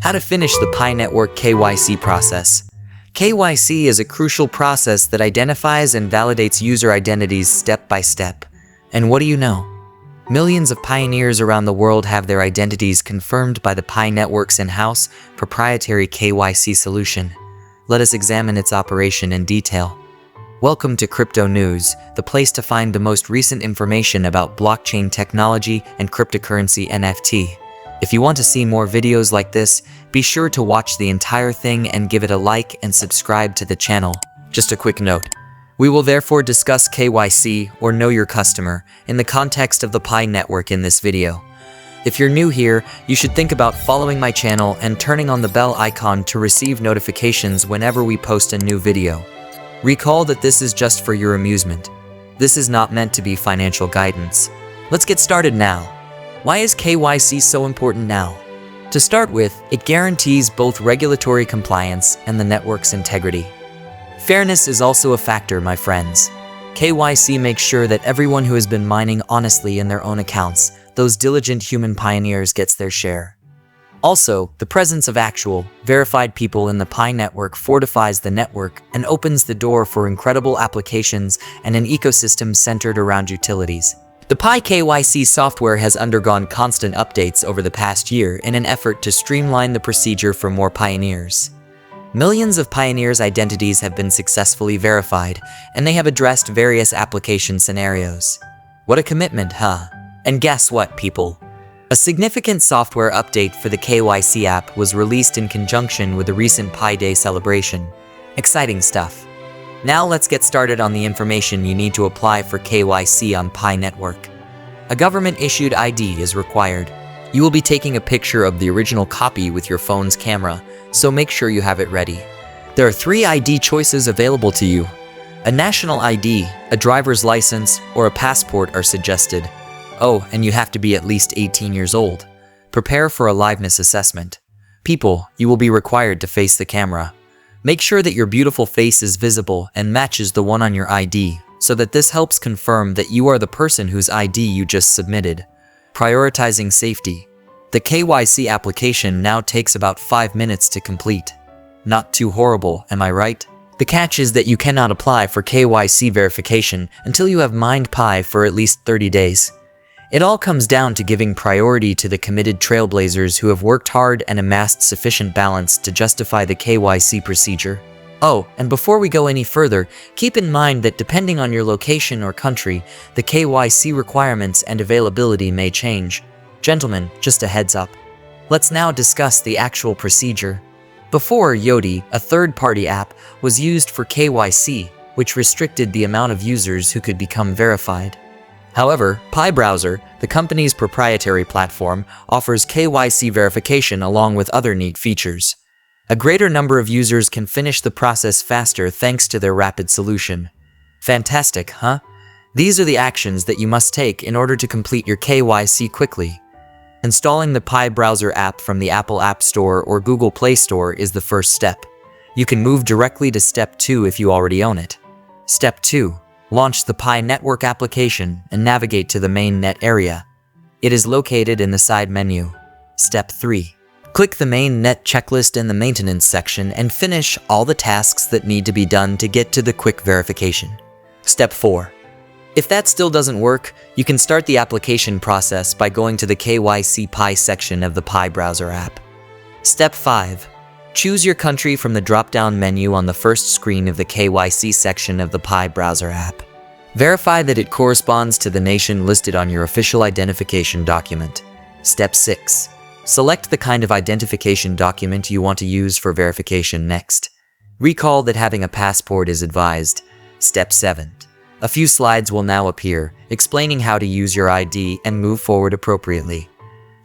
How to finish the Pi Network KYC process. KYC is a crucial process that identifies and validates user identities step by step. And what do you know? Millions of pioneers around the world have their identities confirmed by the Pi Network's in-house, proprietary KYC solution. Let us examine its operation in detail. Welcome to CryptoNews, the place to find the most recent information about blockchain technology and cryptocurrency NFT. If you want to see more videos like this, be sure to watch the entire thing and give it a like and subscribe to the channel. Just a quick note. We will therefore discuss KYC, or Know Your Customer, in the context of the Pi Network in this video. If you're new here, you should think about following my channel and turning on the bell icon to receive notifications whenever we post a new video. Recall that this is just for your amusement. This is not meant to be financial guidance. Let's get started now. Why is KYC so important now? To start with, it guarantees both regulatory compliance and the network's integrity. Fairness is also a factor, my friends. KYC makes sure that everyone who has been mining honestly in their own accounts, those diligent human pioneers, gets their share. Also, the presence of actual, verified people in the Pi Network fortifies the network and opens the door for incredible applications and an ecosystem centered around utilities. The Pi KYC software has undergone constant updates over the past year in an effort to streamline the procedure for more pioneers. Millions of pioneers' identities have been successfully verified, and they have addressed various application scenarios. What a commitment, huh? And guess what, people? A significant software update for the KYC app was released in conjunction with the recent Pi Day celebration. Exciting stuff. Now let's get started on the information you need to apply for KYC on Pi Network. A government-issued ID is required. You will be taking a picture of the original copy with your phone's camera, so make sure you have it ready. There are 3 ID choices available to you. A national ID, a driver's license, or a passport are suggested. Oh, and you have to be at least 18 years old. Prepare for a liveness assessment. People, you will be required to face the camera. Make sure that your beautiful face is visible and matches the one on your ID, so that this helps confirm that you are the person whose ID you just submitted. Prioritizing safety. The KYC application now takes about 5 minutes to complete. Not too horrible, am I right? The catch is that you cannot apply for KYC verification until you have mined Pi for at least 30 days. It all comes down to giving priority to the committed trailblazers who have worked hard and amassed sufficient balance to justify the KYC procedure. Oh, and before we go any further, keep in mind that depending on your location or country, the KYC requirements and availability may change. Gentlemen, just a heads up. Let's now discuss the actual procedure. Before, Yoti, a third-party app, was used for KYC, which restricted the amount of users who could become verified. However, Pi Browser, the company's proprietary platform, offers KYC verification along with other neat features. A greater number of users can finish the process faster thanks to their rapid solution. Fantastic, huh? These are the actions that you must take in order to complete your KYC quickly. Installing the Pi Browser app from the Apple App Store or Google Play Store is the first step. You can move directly to Step 2 if you already own it. Step 2. Launch the Pi Network application and navigate to the Mainnet area. It is located in the side menu. Step 3. Click the Mainnet checklist in the maintenance section and finish all the tasks that need to be done to get to the quick verification. Step 4. If that still doesn't work, you can start the application process by going to the KYC Pi section of the Pi Browser app. Step 5. Choose your country from the drop-down menu on the first screen of the KYC section of the Pi Browser app. Verify that it corresponds to the nation listed on your official identification document. Step 6. Select the kind of identification document you want to use for verification next. Recall that having a passport is advised. Step 7. A few slides will now appear, explaining how to use your ID and move forward appropriately.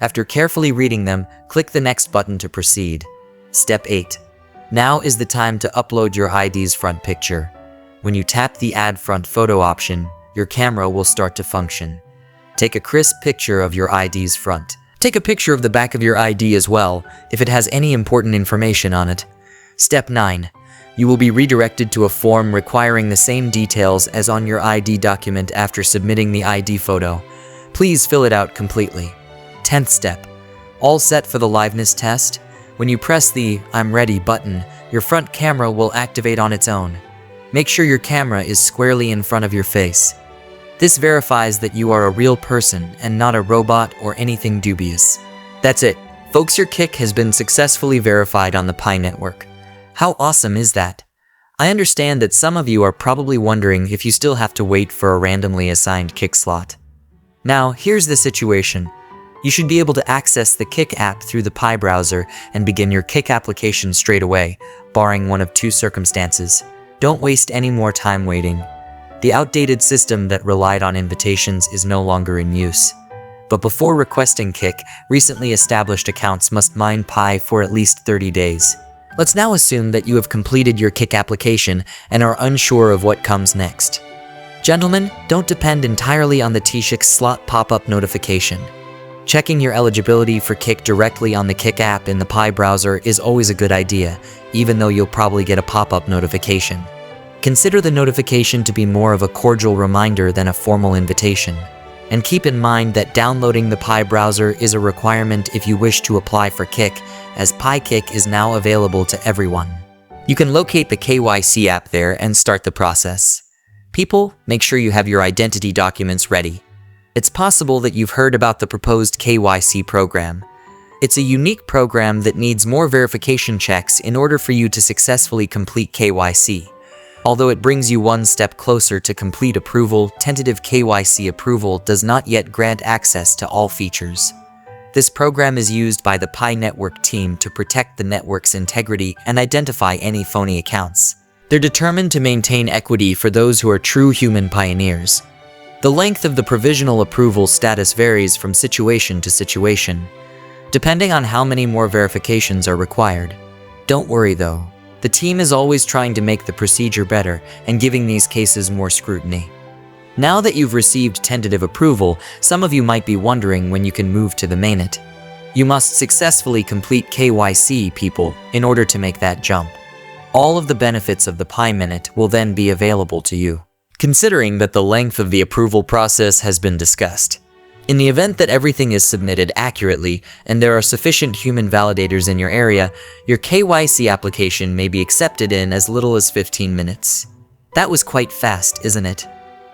After carefully reading them, click the next button to proceed. Step 8. Now is the time to upload your ID's front picture. When you tap the Add Front Photo option, your camera will start to function. Take a crisp picture of your ID's front. Take a picture of the back of your ID as well, if it has any important information on it. Step 9. You will be redirected to a form requiring the same details as on your ID document after submitting the ID photo. Please fill it out completely. 10th step. All set for the liveness test? When you press the "I'm ready" button, your front camera will activate on its own. Make sure your camera is squarely in front of your face. This verifies that you are a real person and not a robot or anything dubious. That's it. Folks, your kick has been successfully verified on the Pi network. How awesome is that? I understand that some of you are probably wondering if you still have to wait for a randomly assigned kick slot. Now, here's the situation. You should be able to access the Kick app through the Pi browser and begin your Kick application straight away, barring one of two circumstances. Don't waste any more time waiting. The outdated system that relied on invitations is no longer in use. But before requesting Kick, recently established accounts must mine Pi for at least 30 days. Let's now assume that you have completed your Kick application and are unsure of what comes next. Gentlemen, don't depend entirely on the T-Shik slot pop-up notification. Checking your eligibility for Kick directly on the Kick app in the Pi browser is always a good idea, even though you'll probably get a pop-up notification. Consider the notification to be more of a cordial reminder than a formal invitation. And keep in mind that downloading the Pi browser is a requirement if you wish to apply for Kick, as Pi Kick is now available to everyone. You can locate the KYC app there and start the process. People, make sure you have your identity documents ready. It's possible that you've heard about the proposed KYC program. It's a unique program that needs more verification checks in order for you to successfully complete KYC. Although it brings you one step closer to complete approval, tentative KYC approval does not yet grant access to all features. This program is used by the Pi network team to protect the network's integrity and identify any phony accounts. They're determined to maintain equity for those who are true human pioneers. The length of the provisional approval status varies from situation to situation, depending on how many more verifications are required. Don't worry though, the team is always trying to make the procedure better and giving these cases more scrutiny. Now that you've received tentative approval, some of you might be wondering when you can move to the mainnet. You must successfully complete KYC, people, in order to make that jump. All of the benefits of the Pi Mainnet will then be available to you. Considering that the length of the approval process has been discussed, in the event that everything is submitted accurately and there are sufficient human validators in your area, your KYC application may be accepted in as little as 15 minutes. That was quite fast, isn't it?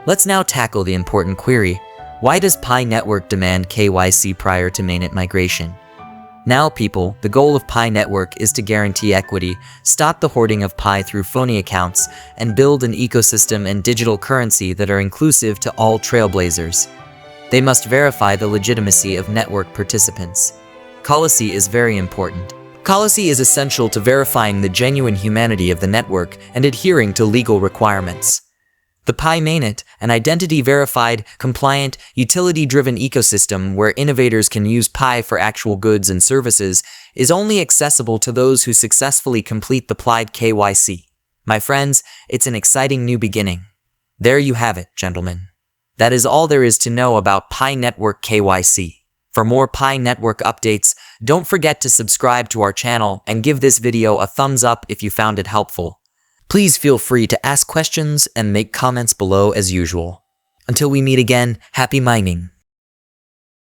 Let's now tackle the important query. Why does Pi Network demand KYC prior to mainnet migration? Now, people, the goal of Pi Network is to guarantee equity, stop the hoarding of Pi through phony accounts, and build an ecosystem and digital currency that are inclusive to all trailblazers. They must verify the legitimacy of network participants. KYC is very important. KYC is essential to verifying the genuine humanity of the network and adhering to legal requirements. The Pi Mainnet, an identity-verified, compliant, utility-driven ecosystem where innovators can use Pi for actual goods and services, is only accessible to those who successfully complete the applied KYC. My friends, it's an exciting new beginning. There you have it, gentlemen. That is all there is to know about Pi Network KYC. For more Pi Network updates, don't forget to subscribe to our channel and give this video a thumbs up if you found it helpful. Please feel free to ask questions and make comments below as usual. Until we meet again, happy mining!